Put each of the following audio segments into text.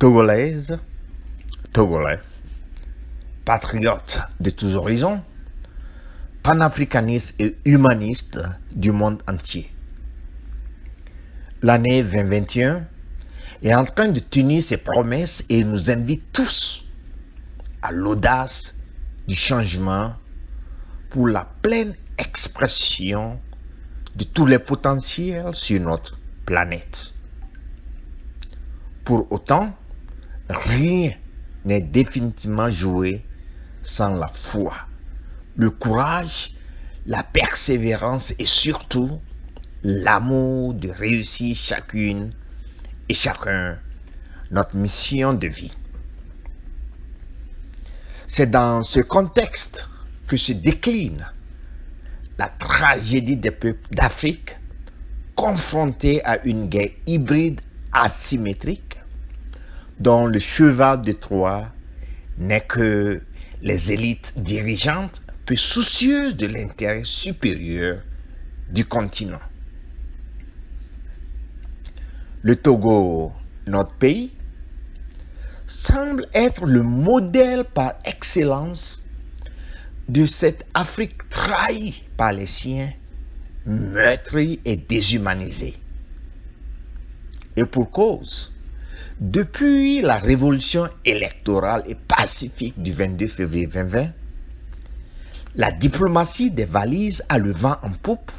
Togolaise, Togolais, patriotes de tous horizons, panafricanistes et humanistes du monde entier. L'année 2021 est en train de tenir ses promesses et nous invite tous à l'audace du changement pour la pleine expression de tous les potentiels sur notre planète. Pour autant, rien n'est définitivement joué sans la foi, le courage, la persévérance et surtout l'amour de réussir chacune et chacun notre mission de vie. C'est dans ce contexte que se décline la tragédie des peuples d'Afrique confrontés à une guerre hybride asymétrique dont le cheval de Troie n'est que les élites dirigeantes peu soucieuses de l'intérêt supérieur du continent. Le Togo, notre pays, semble être le modèle par excellence de cette Afrique trahie par les siens, meurtrie et déshumanisée. Et pour cause, depuis la révolution électorale et pacifique du 22 février 2020, la diplomatie des valises a le vent en poupe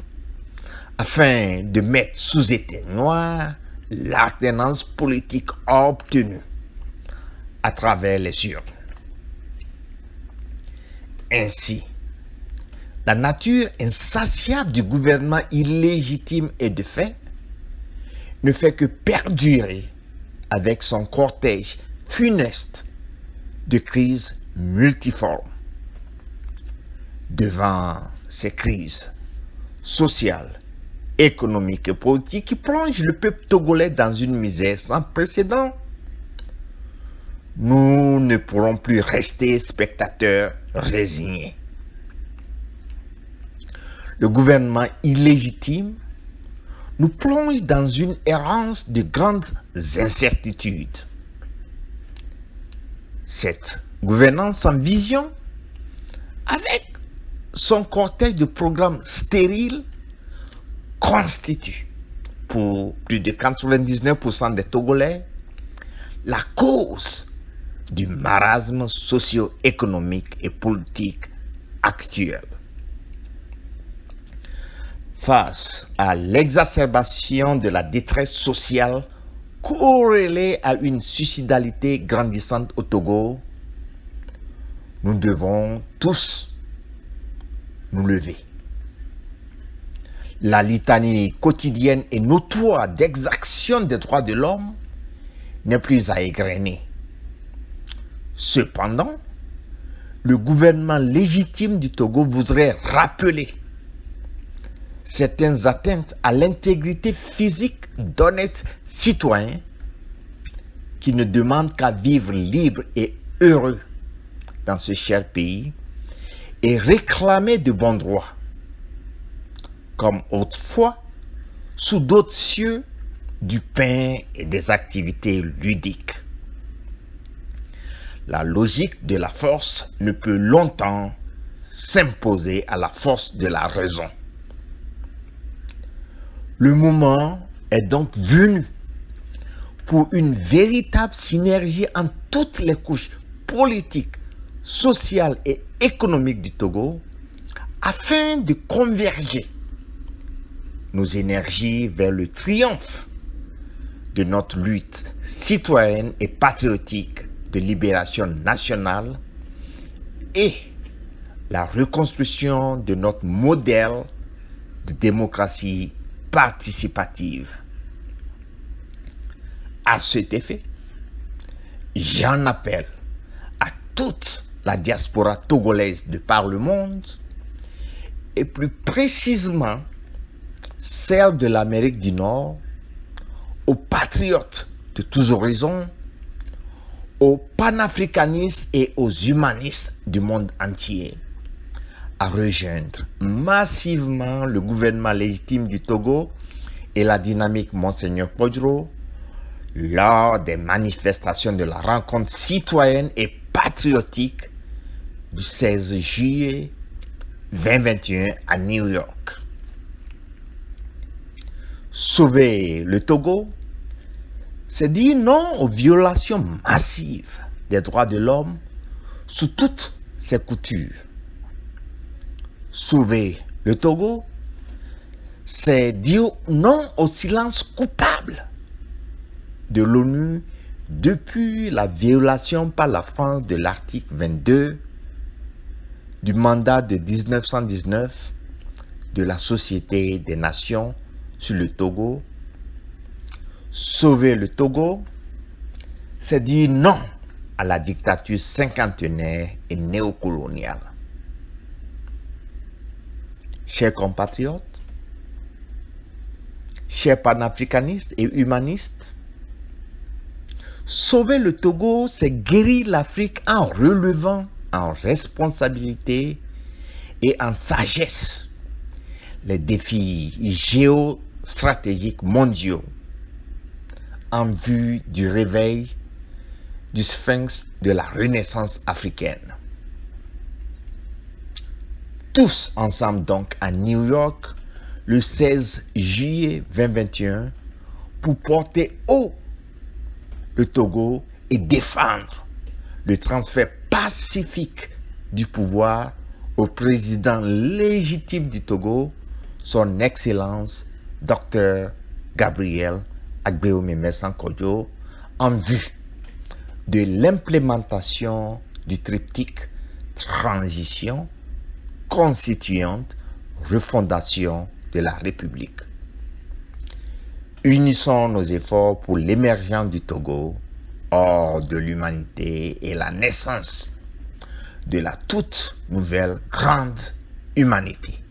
afin de mettre sous éteignoir l'alternance politique obtenue à travers les urnes. Ainsi, la nature insatiable du gouvernement illégitime et de fait ne fait que perdurer avec son cortège funeste de crises multiformes. Devant ces crises sociales, économiques et politiques qui plongent le peuple togolais dans une misère sans précédent, nous ne pourrons plus rester spectateurs résignés. Le gouvernement illégitime nous plonge dans une errance de grandes incertitudes. Cette gouvernance sans vision, avec son cortège de programmes stériles, constitue pour plus de 99% des Togolais la cause du marasme socio-économique et politique actuel. Face à l'exacerbation de la détresse sociale corrélée à une suicidalité grandissante au Togo, nous devons tous nous lever. La litanie quotidienne et notoire d'exaction des droits de l'homme n'est plus à égrener. Cependant, le gouvernement légitime du Togo voudrait rappeler certaines atteintes à l'intégrité physique d'honnêtes citoyens qui ne demandent qu'à vivre libres et heureux dans ce cher pays et réclamer de bons droits, comme autrefois, sous d'autres cieux, du pain et des activités ludiques. La logique de la force ne peut longtemps s'imposer à la force de la raison. Le moment est donc venu pour une véritable synergie entre toutes les couches politiques, sociales et économiques du Togo afin de converger nos énergies vers le triomphe de notre lutte citoyenne et patriotique de libération nationale et la reconstruction de notre modèle de démocratie participative. À cet effet, j'en appelle à toute la diaspora togolaise de par le monde et plus précisément celle de l'Amérique du Nord, aux patriotes de tous horizons, aux panafricanistes et aux humanistes du monde entier à rejoindre massivement le gouvernement légitime du Togo et la dynamique Monseigneur Podjro lors des manifestations de la rencontre citoyenne et patriotique du 16 juillet 2021 à New York. Sauver le Togo, c'est dire non aux violations massives des droits de l'homme sous toutes ses coutures. Sauver le Togo, c'est dire non au silence coupable de l'ONU depuis la violation par la France de l'article 22 du mandat de 1919 de la Société des Nations sur le Togo. Sauver le Togo, c'est dire non à la dictature cinquantenaire et néocoloniale. Chers compatriotes, chers panafricanistes et humanistes, sauver le Togo, c'est guérir l'Afrique en relevant en responsabilité et en sagesse les défis géostratégiques mondiaux en vue du réveil du sphinx de la Renaissance africaine. Tous ensemble donc à New York le 16 juillet 2021 pour porter haut le Togo et défendre le transfert pacifique du pouvoir au président légitime du Togo, son Excellence Dr Gabriel Agbeoumi Messan-Kodjo, en vue de l'implémentation du triptyque transition, constituante, refondation de la République. Unissons nos efforts pour l'émergence du Togo hors de l'humanité et la naissance de la toute nouvelle grande humanité.